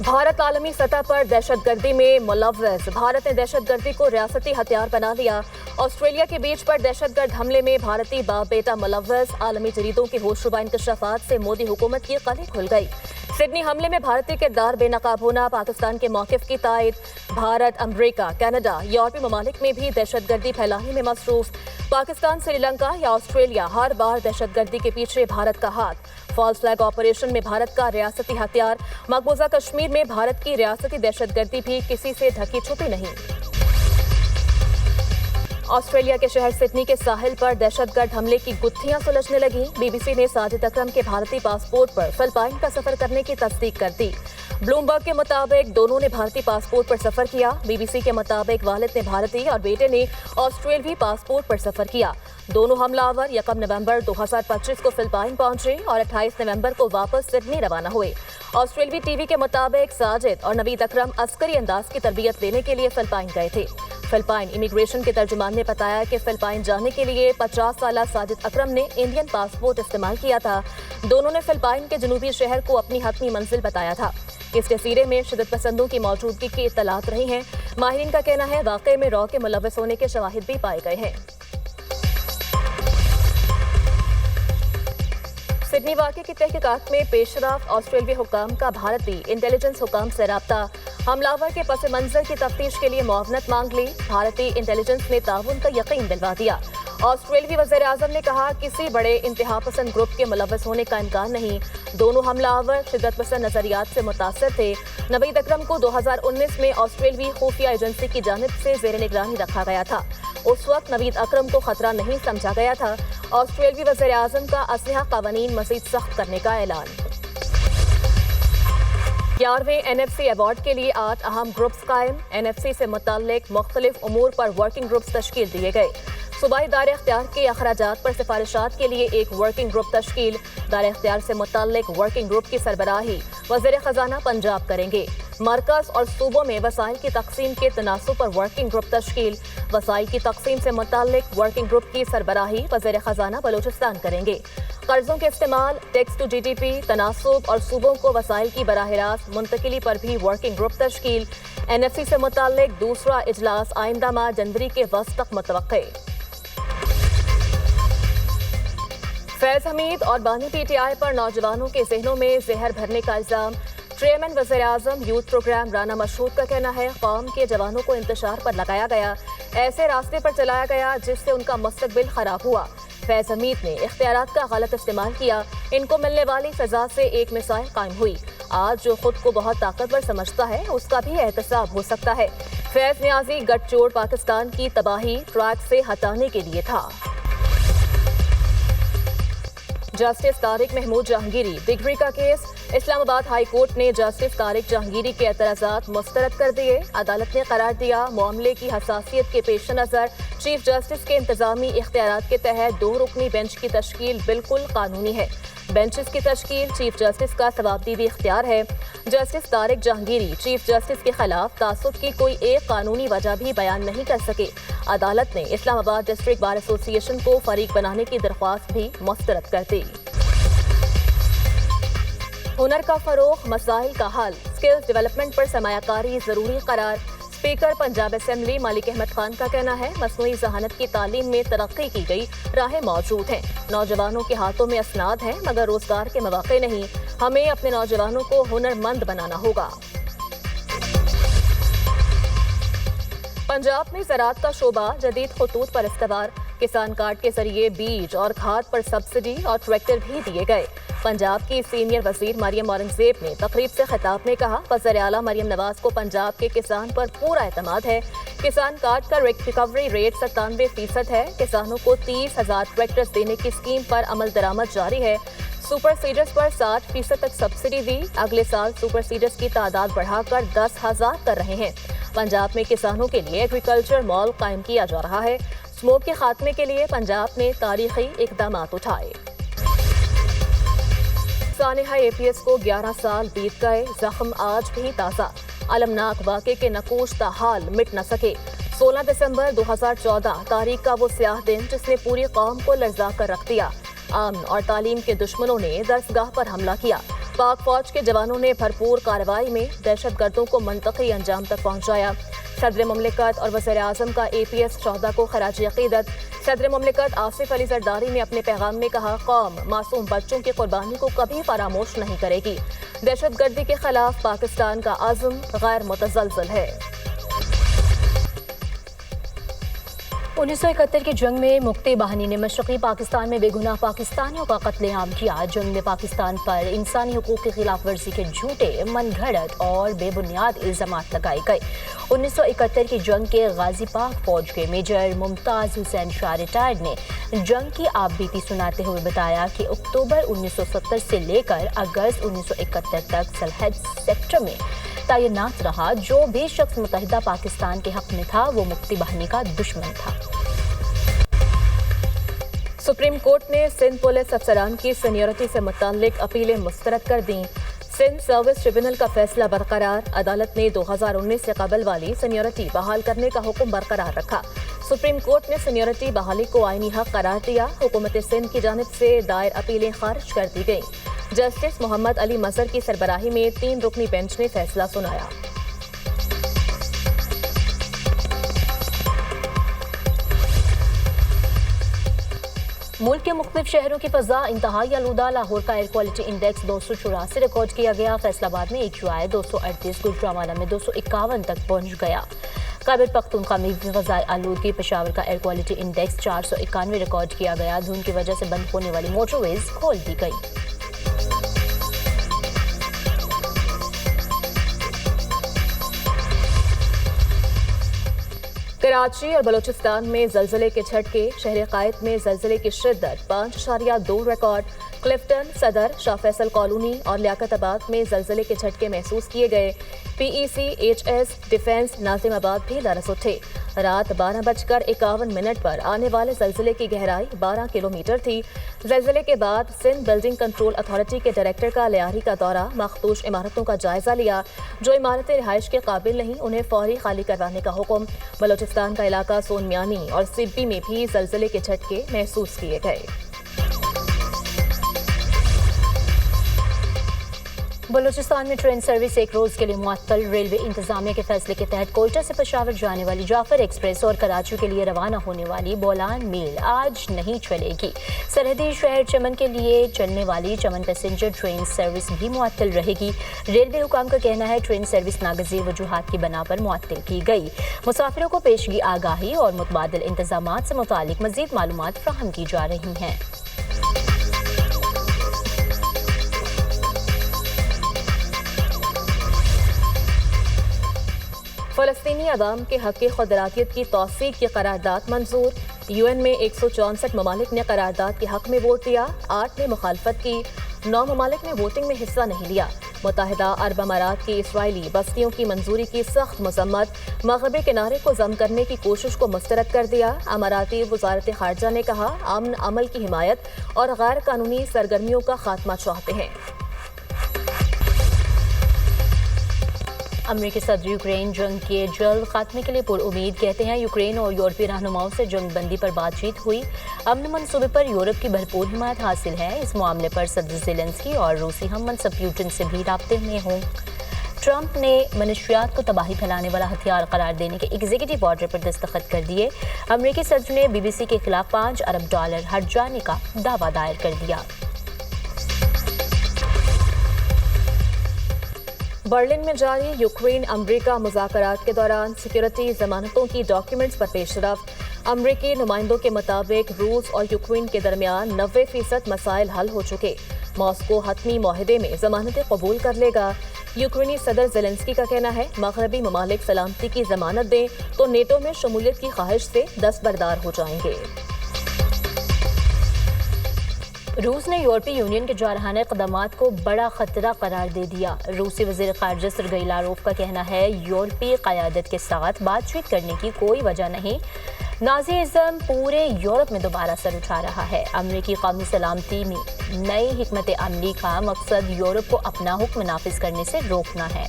भारत आलमी सतह पर दहशतगर्दी में मुलव्वस। भारत ने दहशतगर्दी को रियासती हथियार बना लिया। ऑस्ट्रेलिया के बीच पर दहशतगर्द हमले में भारतीय बाप बेटा मुलव्वस। आलमी जरीदों के होशरुबा इंकशाफात से मोदी हुकूमत की कली खुल गई। सिडनी हमले में भारतीय किरदार बेनकाब होना, पाकिस्तान के मौक़िफ़ की तायद। भारत, अमरीका, कनाडा, यूरोपीय ममालिक में भी दहशतगर्दी फैलाने में मसरूफ। पाकिस्तान, श्रीलंका या ऑस्ट्रेलिया, हर बार दहशतगर्दी के पीछे भारत का हाथ। फॉल्स फ्लैग ऑपरेशन में भारत का रियासती हथियार। मकबूजा कश्मीर में भारत की रियासती दहशतगर्दी भी किसी से ढकी छुपी नहीं। ऑस्ट्रेलिया के शहर सिडनी के साहिल पर दहशतगर्द हमले की गुत्थियां सुलझने लगी। बीबीसी ने साजिद अकरम के भारतीय पासपोर्ट पर फिलिपाइन का सफर करने की तस्दीक कर दी। ब्लूमबर्ग के मुताबिक दोनों ने भारतीय पासपोर्ट पर सफर किया। बीबीसी के मुताबिक वालिद ने भारतीय और बेटे ने ऑस्ट्रेलियाई पासपोर्ट पर सफर किया। दोनों हमलावर 1 नवंबर 2025 को फिलिपाइन पहुंचे और 28 नवंबर को वापस सिडनी रवाना हुए। ऑस्ट्रेलियाई टीवी के मुताबिक साजिद और नवीद अकरम अस्करी अंदाज की तरबियत लेने के लिए फिलिपाइन गए थे। फिलिपाइन इमिग्रेशन के तर्जुमान ने बताया कि फिलिपाइन जाने के लिए 50 साला साजिद अकरम ने इंडियन पासपोर्ट इस्तेमाल किया था। दोनों ने फिलिपाइन के जनूबी शहर को अपनी हतमी मंजिल बताया था। इस जजीरे में शिद्दत पसंदों की मौजूदगी की इत्तलात रही हैं। माहिरीन का कहना है वाक़े में रॉ के मुलव्वस होने के शवाहिद भी पाए गए हैं। सिडनी वाक़े की तहकीकात में पेशरफ्त। ऑस्ट्रेलियाई हुक्काम का भारतीय इंटेलिजेंस हुक्काम से राब्ता। हमलावर के पस मंजर की तफ्तीश के लिए मुआवनत मांग ली। भारतीय इंटेलिजेंस ने ताउन का यकीन दिलवा दिया। ऑस्ट्रेलियाई वज़ीर आज़म ने कहा किसी बड़े इंतहा पसंद ग्रुप के मुलव्वस होने का इम्कान नहीं। दोनों हमलावर शिद्दत पसंद नजरियात से मुतासर थे। नवीद अकरम को 2019 में ऑस्ट्रेलियाई खुफिया एजेंसी की जानिब से ज़ेर निगरानी रखा गया था। उस वक्त नवीद अकरम को खतरा नहीं समझा गया था। ऑस्ट्रेलियाई वज़ीर आज़म का असलहा क़वानीन मज़ीद सख्त करने का ऐलान। 11वें NFC अवार्ड के लिए 8 अहम ग्रुप्स कायम। NFC से मुताल्लिक मुख्तलिफ उमूर पर वर्किंग ग्रुप्स तश्कील दिए गए। सूबाई दायरे इख्तियार के अखराजात पर सिफारिशात के लिए एक वर्किंग ग्रुप तश्कील। दायरे इख्तियार से मुताल्लिक वर्किंग ग्रुप की सरबराही वज़ीर ख़जाना पंजाब करेंगे। मरकज़ और सूबों में वसाइल की तकसीम के तनासुब पर वर्किंग ग्रुप तश्कील। वसाइल की तकसीम से मुताल्लिक वर्किंग ग्रुप की सरबराही वज़ीर ख़जाना बलूचिस्तान करेंगे। कर्ज़ों के इस्तेमाल, टैक्स टू GDP, तनासुब और सूबों को वसाइल की बराह रास्त मुंतकिली पर भी वर्किंग ग्रुप तश्कील। NFC से मुताल्लिक दूसरा इजलास आइंदा माह जनवरी के वस्त तक मुतवक्के। फैज़ हमीद और बानी PTI पर नौजवानों के जहनों में जहर भरने का इल्ज़ाम। चेयरमैन वज़ीर आज़म यूथ प्रोग्राम राना मशहूद का कहना है कौम के जवानों को इंतशार पर लगाया गया, ऐसे रास्ते पर चलाया गया जिससे उनका मुस्तकबिल खराब हुआ। फैज़ हमीद ने इख्तियारात का गलत इस्तेमाल किया। इनको मिलने वाली सजा से एक मिसाल कायम हुई। आज जो खुद को बहुत ताकतवर समझता है उसका भी एहतसाब हो सकता है। फैज़ नियाज़ी गठजोड़ पाकिस्तान की तबाही ट्रैक से हटाने के लिए था। जस्टिस तारिक महमूद जहांगीरी डिग्री का केस। इस्लामाबाद हाई कोर्ट ने जस्टिस तारिक जहांगीरी के एतराज़ात मुस्तरद कर दिए। अदालत ने करार दिया मामले की हसासियत के पेश नज़र चीफ जस्टिस के इंतजामी इख्तियारात के तहत 2 रुकनी बेंच की तश्कील बिल्कुल कानूनी है। बेंचेस की तश्कील चीफ जस्टिस का सवाबदीदी इख्तियार है। Justice Tariq Jahangiri chief justice के खिलाफ तासुब की कोई एक कानूनी वजह भी बयान नहीं कर सके। अदालत ने इस्लामाबाद डिस्ट्रिक्ट बार एसोसिएशन को फरीक बनाने की दरख्वास्त भी मुस्तरद कर दी। हुनर का फरोग, मसाइल का हल, स्किल्स डेवलपमेंट पर सरमायाकारी जरूरी करार। स्पीकर पंजाब असेंबली मलिक अहमद खान का कहना है मसनूई ज़हानत की तालीम में तरक्की की गई राहें मौजूद हैं। नौजवानों के हाथों में असनाद हैं मगर रोजगार के मौके नहीं। हमें अपने नौजवानों को हुनरमंद बनाना होगा। पंजाब में ज़राअत का शोबा जदीद खतूत पर इस्तवार। किसान कार्ड के जरिए बीज और खाद पर सब्सिडी और ट्रैक्टर भी दिए गए। पंजाब की सीनियर वजीर मरियम औरंगजेब ने तकरीब से खिताब में कहा वज़ीर आला मरियम नवाज को पंजाब के किसान पर पूरा एतमाद है। किसान कार्ड का रिकवरी रेट 97% है। किसानों को 30,000 ट्रैक्टर्स देने की स्कीम पर अमल दरामद जारी है। सुपर सीडर्स पर 60% तक सब्सिडी दी। अगले साल सुपर सीडर्स की तादाद बढ़ाकर 10,000 कर रहे हैं। पंजाब में किसानों के लिए एग्रीकल्चर मॉल कायम किया जा रहा है। स्मोक के खात्मे के लिए पंजाब ने तारीखी इकदाम उठाए। सानिहा APS को 11 साल बीत गए, जख्म आज भी ताज़ा। अलमनाक वाक़े के नकूश ताहाल मिट न सके। 16 दिसंबर 2014 तारीख का वो स्याह दिन जिसने पूरी कौम को लर्जा कर रख दिया। अमन और तालीम के दुश्मनों ने दरसगाह पर हमला किया। पाक फौज के जवानों ने भरपूर कार्रवाई में दहशत गर्दों को मंतकी अंजाम तक पहुंचाया। सदर मुमलिकत और वज़ीर आज़म का APS शोहदा को खराज अक़ीदत। सदर मुमलिकत आसिफ अली ज़रदारी ने अपने पैगाम में कहा, कौम मासूम बच्चों की कुर्बानी को कभी फरामोश नहीं करेगी। दहशत गर्दी के खिलाफ पाकिस्तान का आज़म गैर मुतज़लज़ल है। 1971 की जंग में मुक्ति बाहिनी ने मशरक़ी पाकिस्तान में बेगुनाह पाकिस्तानियों का कत्लेआम किया। जंग में पाकिस्तान पर इंसानी हुकूक की खिलाफ वर्जी के झूठे, मनगढ़ंत और बेबुनियाद इल्ज़ामात लगाए गए। 1971 की जंग के गाजी पाक फौज के मेजर मुमताज़ हुसैन शाह रिटायर्ड ने जंग की आपबीती सुनाते हुए बताया कि अक्टूबर 1970 से लेकर अगस्त 1971 तक सलहद सेक्टर में तैनात रहा। जो भी शख्स मुत्तहिदा पाकिस्तान के हक में था वो मुक्ति बाहिनी का दुश्मन था। सुप्रीम कोर्ट ने सिंध पुलिस अफसरान की सीनियरिटी से मुताल्लिक अपीलें मुस्तरद कर दी। सिंध सर्विस ट्रिब्यूनल का फैसला बरकरार। अदालत ने 2019 से कबल वाली सीनियरिटी बहाल करने का हुक्म बरकरार रखा। सुप्रीम कोर्ट ने सीनियरिटी बहाली को आईनी हक करार दिया। हुकूमत सिंध की जानिब से दायर अपीलें खारिज कर दी गईं। जस्टिस मोहम्मद अली मजहर की सरबराही में 3 रुकनी बेंच ने फैसला सुनाया। मुल्क के मुख्तलिफ शहरों की फजा इंतहाई आलूदा। लाहौर का एयर क्वालिटी इंडेक्स 284 रिकॉर्ड किया गया। फैसलाबाद में AQI 238, गुजरांवाला में 251 तक पहुंच गया। खैबर पख्तूनख्वा में फ़ज़ाए आलूदगी। पेशावर का एयर क्वालिटी इंडेक्स 491 रिकॉर्ड किया गया। धुंध की वजह से बंद होने वाली मोटरवेज खोल दी गई। कराची और बलूचिस्तान में ज़लज़ले के झटके। शहर कायद में ज़लज़ले की शिद्दत 5.2 रिकॉर्ड। क्लिफ्टन, सदर, शाह फैसल कॉलोनी और लियाकताबाद में ज़लज़ले के झटके महसूस किए गए। PECHS, डिफेंस, नाज़िमाबाद भी लरज़ उठे। रात 12:51 पर आने वाले ज़लज़ले की गहराई 12 किलोमीटर थी। ज़लज़ले के बाद सिंध बिल्डिंग कंट्रोल अथॉरिटी के डायरेक्टर का लियारी का दौरा। मखदूश इमारतों का जायजा लिया। जो इमारतें रिहाइश के काबिल नहीं उन्हें फौरी खाली करवाने का हुक्म। बलूचिस्तान का इलाका सोनमियानी और सिब्बी में भी ज़लज़ले के झटके महसूस किए गए। बलूचिस्तान में ट्रेन सर्विस एक रोज के लिए मुअत्तल। रेलवे इंतजामिया के फैसले के तहत कोयटा से पेशावर जाने वाली जाफर एक्सप्रेस और कराची के लिए रवाना होने वाली बोलान मेल आज नहीं चलेगी। सरहदी शहर चमन के लिए चलने वाली चमन पैसेंजर ट्रेन सर्विस भी मुअत्तल रहेगी। रेलवे हुकाम का कहना है ट्रेन सर्विस नागज़ीर वजूहात की बना पर मुअत्तल की गई। मुसाफिरों को पेशगी आगाही और मुतबादिल इंतजामात से मुतालिक मज़ीद मालूमात फराहम की जा रही हैं। फ़लस्तीनी अवाम के हक़ खुदरातियत की तौसीक की करारदाद मंजूर। UN में 164 ममालिक ने करारदाद के हक़ में वोट दिया। 8 ने मुखालफत की। 9 ममालिक ने वोटिंग में हिस्सा नहीं लिया। मुत्तहिदा अरब अमारात की इसराइली बस्तियों की मंजूरी की सख्त मजम्मत। मग़रिबी किनारे को जम करने की कोशिश को मुस्तरद कर दिया। अमाराती वज़ारत ख़ारजा ने कहा अमन अमल की हिमायत और गैर कानूनी सरगर्मियों का खात्मा चाहते हैं। अमरीकी सदर यूक्रेन जंग के जल्द खात्मे के लिए पुरउम्मीद। कहते हैं यूक्रेन और यूरोपीय रहनुमाओं से जंग बंदी पर बातचीत हुई। अमन मंसूबे पर यूरोप की भरपूर हिमायत हासिल है। इस मामले पर सदर ज़ेलेंस्की और रूसी हम मनसब पुतिन से भी राब्ते में हों। ट्रंप ने मनशियात को तबाही फैलाने वाला हथियार करार देने के एग्जीक्यूटिव ऑर्डर पर दस्तखत कर दिए। अमरीकी सदर ने BBC के खिलाफ $5 अरब हट जाने का दावा दायर कर दिया। बर्लिन में जारी यूक्रेन अमरीका मुज़ाकरात के दौरान सिक्योरिटी जमानतों की डॉक्यूमेंट्स पर पेशरफ्त। अमरीकी नुमाइंदों के मुताबिक रूस और यूक्रेन के दरमियान 90% मसाइल हल हो चुके। मॉस्को हतमी मुआहदे में जमानतें कबूल कर लेगा। यूक्रेनी सदर ज़ेलेंस्की का कहना है मग़रबी ममालिक सलामती की जमानत दें तो नेटो में शमूलियत की ख्वाहिश से दस्तबरदार हो जाएंगे। रूस ने यूरोपीय यूनियन के जारहाना इक़दामात को बड़ा खतरा करार दे दिया। रूसी वज़ीर ख़ारिजा सरगई लारोव का कहना है यूरोपीय क़यादत के साथ बातचीत करने की कोई वजह नहीं। नाज़ीइज़्म पूरे यूरोप में दोबारा सर उठा रहा है। अमरीकी कौमी सलामती में नई हिकमत अमली का मकसद यूरोप को अपना हुक्म नाफिज करने से रोकना है।